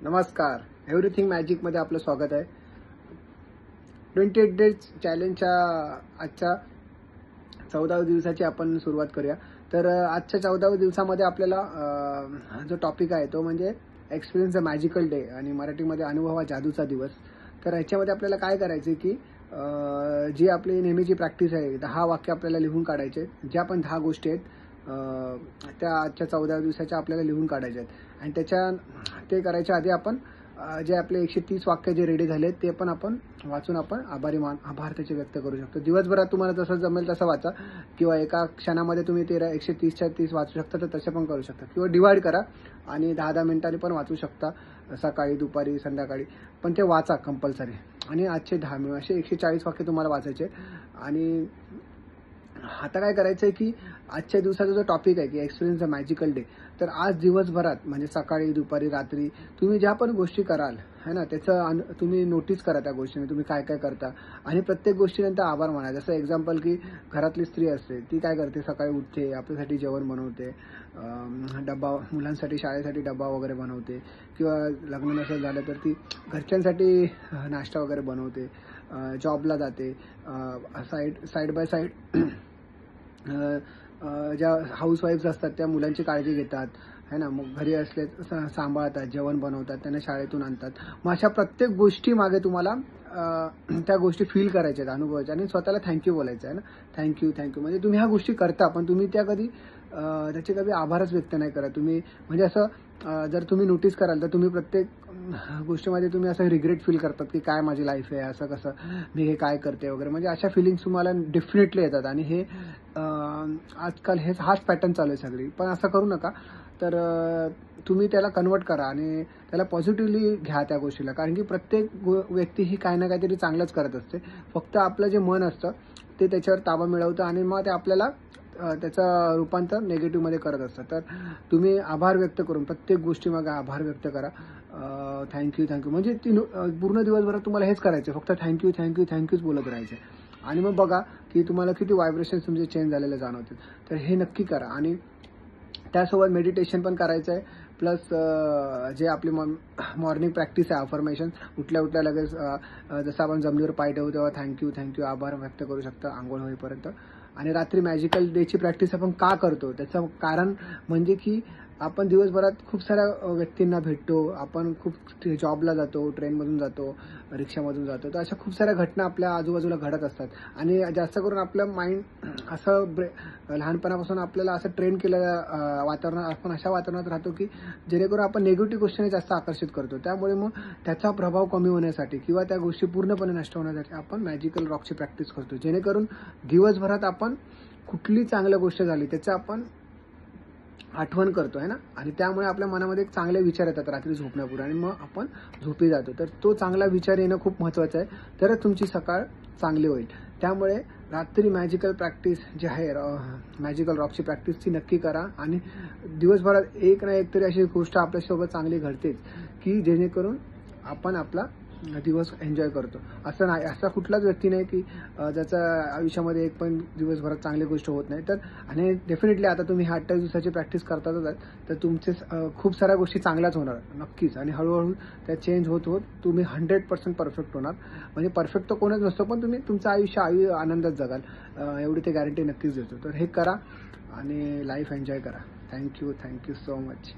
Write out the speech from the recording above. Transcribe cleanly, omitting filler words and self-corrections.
नमस्कार. एव्हरीथिंग मॅजिकमध्ये आपलं स्वागत आहे. 28 डेज चॅलेंजच्या आजच्या 14व्या दिवसाची आपण सुरुवात करूया. तर आजच्या 14व्या दिवसामध्ये आपल्याला जो टॉपिक आहे तो म्हणजे एक्सपिरियन्स द मॅजिकल डे आणि मराठीमध्ये अनुभव हा जादूचा दिवस. तर ह्याच्यामध्ये आपल्याला काय करायचं की जी आपली नेहमीची प्रॅक्टिस आहे 10 वाक्य आपल्याला लिहून काढायचे. ज्या पण 10 गोष्टी आहेत त्या आजच्या 14व्या दिवसाच्या आपल्याला लिहून काढायच्या आहेत आणि ते करायच्या आधी आपण जे आपले 130 वाक्य जे रेडी झाले ते पण आपण वाचून आपण आभार त्याचे व्यक्त करू शकतो. दिवसभरात तुम्हाला जसं जमेल तसं वाचा किंवा एका क्षणामध्ये तुम्ही 130च्या 30 वाचू शकता तर तसे पण करू शकता किंवा डिवाइड करा आणि 10-10 मिनिटांनी पण वाचू शकता. सकाळी, दुपारी, संध्याकाळी पण ते वाचा कंपल्सरी. आणि आजचे 10 मिळून असे 140 वाक्य तुम्हाला वाचायचे. आणि आता काय करायचं आहे की आजच्या दिवसाचा जो टॉपिक आहे की एक्सपिरियन्स द मॅजिकल डे, तर आज दिवसभरात म्हणजे सकाळी, दुपारी, रात्री तुम्ही ज्या पण गोष्टी कराल है ना त्याचं तुम्ही नोटीस करा त्या गोष्टीने तुम्ही काय काय करता आणि प्रत्येक गोष्टीनंतर आभार माना. जसं एक्झाम्पल की घरातली स्त्री असते ती काय करते, सकाळी उठते, आपल्यासाठी जेवण बनवते, डब्बा मुलांसाठी शाळेसाठी डब्बा वगैरे बनवते किंवा लग्न नसेल झालं तर ती घरच्यांसाठी नाश्ता वगैरे बनवते, जॉबला जाते, साईड बाय साईड ज्या हाऊसवाईफ्स असतात त्या मुलांची काळजी घेतात है ना, मग घरी असले सांभाळतात, जेवण बनवतात, त्यांना शाळेतून आणतात. मग अशा प्रत्येक गोष्टी मागे तुम्हाला त्या गोष्टी फील करायच्या आहेत, अनुभवायच्या आणि स्वतःला थँक्यू बोलायचं आहे ना. थँक्यू म्हणजे तुम्ही ह्या गोष्टी करता पण तुम्ही त्याचे कधी आभारच व्यक्त नाही करा तुम्ही. म्हणजे असं जर तुम्ही नोटीस कराल तर तुम्ही प्रत्येक गोष्टीमध्ये तुम्ही असं रिग्रेट फील करतात की काय माझी लाईफ आहे, असं कसं मी हे काय करते वगैरे. म्हणजे अशा फिलिंग्स तुम्हाला डेफिनेटली येतात आणि हे आजकाल हाच पॅटर्न चालू आहे सगळी. पण असं करू नका. तर तुम्ही त्याला कन्वर्ट करा आणि त्याला पॉझिटिव्हली घ्या त्या गोष्टीला. कारण की प्रत्येक व्यक्ती ही काही ना काहीतरी चांगलंच करत असते. फक्त आपलं जे मन असतं ते त्याच्यावर ताबा मिळवतं आणि मग ते आपल्याला त्याचं रूपांतर निगेटिव्हमध्ये करत असतं. तर तुम्ही आभार व्यक्त करून प्रत्येक गोष्टीमागे आभार व्यक्त करा. थँक्यू म्हणजे पूर्ण दिवसभरात तुम्हाला हेच करायचं, फक्त थँक्यूच बोलत राहायचं. आणि मग बघा की तुम्हाला किती व्हायब्रेशन्स तुमचे चेंज झालेले जाणवतील. तर हे नक्की करा. आणि त्यासोबत मेडिटेशन पण करायचं आहे. प्लस जे आपली मॉर्निंग प्रॅक्टिस आहे अफर्मेशन, उठल्या लगेच जसं आपण जमिनीवर पाय ठेवू तेव्हा थँक्यू आभार व्यक्त करू शकता आंघोळ होईपर्यंत. आणि रात्री मॅजिकल डेची प्रॅक्टिस आपण का करतो त्याचं कारण म्हणजे की आपण दिवसभरात खूप साऱ्या व्यक्तींना भेटतो, आपण खूप जॉबला जातो, ट्रेनमधून जातो, रिक्षामधून जातो, तर अशा खूप साऱ्या घटना आपल्या आजूबाजूला घडत असतात. आणि जास्त करून आपलं माइंड असं लहानपणापासून आपल्याला असं ट्रेन केलेलं वातावरण, आपण अशा वातावरणात राहतो की जेणेकरून आपण निगेटिव्ह गोष्टीने जास्त आकर्षित करतो. त्यामुळे मग त्याचा प्रभाव कमी होण्यासाठी किंवा त्या गोष्टी पूर्णपणे नष्ट होण्यासाठी आपण मॅजिकल रॉकची प्रॅक्टिस करतो. जेणेकरून दिवसभरात आपण कुठली चांगली गोष्ट झाली त्याचं आपण आठवण करतो आहे ना, आणि त्यामुळे आपल्या मनामध्ये एक चांगले विचार येतात रात्री झोपण्यापूर्वी आणि मग आपण झोपी जातो. तर तो चांगला विचार येणं खूप महत्त्वाचं आहे, तरच तुमची सकाळ चांगली होईल. त्यामुळे रात्री मॅजिकल प्रॅक्टिस जी आहे मॅजिकल रॉकची प्रॅक्टिस ती नक्की करा. आणि दिवसभरात एक ना एक तरी अशी गोष्ट आपल्यासोबत चांगली घडतेच की जेणेकरून आपण आपला दिवस एन्जॉय करतो. असं नाही, असा कुठलाच व्यक्ती नाही की ज्याच्या आयुष्यामध्ये एक पण दिवसभरात चांगली गोष्ट होत नाही. तर आणि डेफिनेटली आता तुम्ही 28 दिवसाची प्रॅक्टिस करतातच आहे, तर तुमचे खूप साऱ्या गोष्टी चांगल्याच होणार नक्कीच. आणि हळूहळू त्या चेंज होत तुम्ही 100% परफेक्ट होणार. म्हणजे परफेक्ट तर कोणच नसतो, पण तुम्ही तुमचं आयुष्य आनंदात जगाल एवढी ते गॅरंटी नक्कीच देतो. तर हे करा आणि लाईफ एन्जॉय करा. Thank you so much.